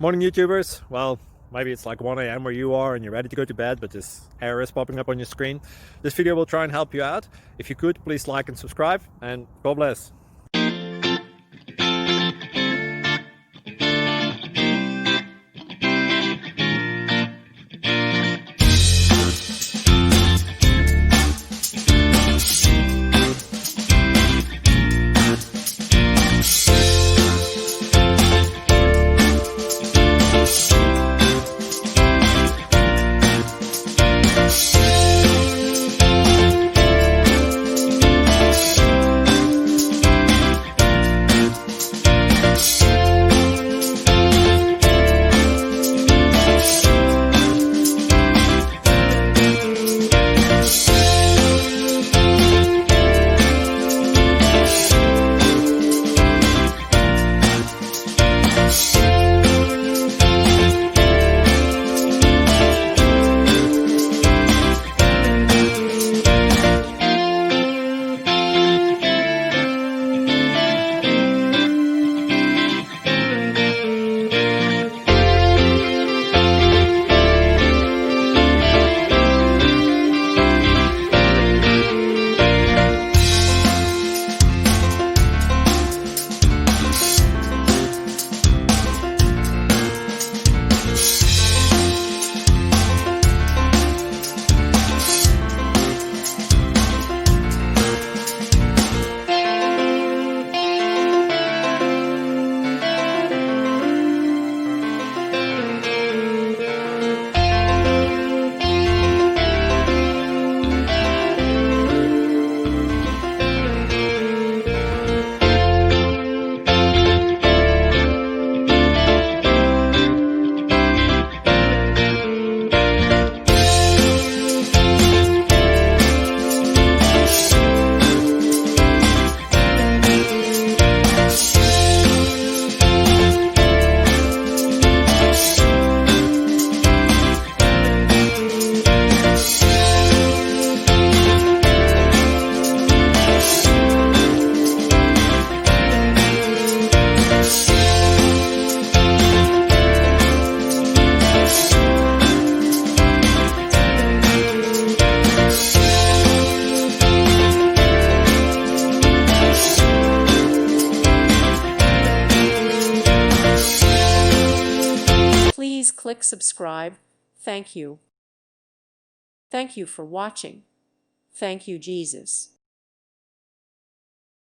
Morning YouTubers. Well, maybe it's like 1 a.m. where you are and you're ready to go to bed, but this error is popping up on your screen. This video will try and help you out. If you could, please like and subscribe, and God bless. Please click subscribe. Thank you. Thank you for watching. Thank you, Jesus.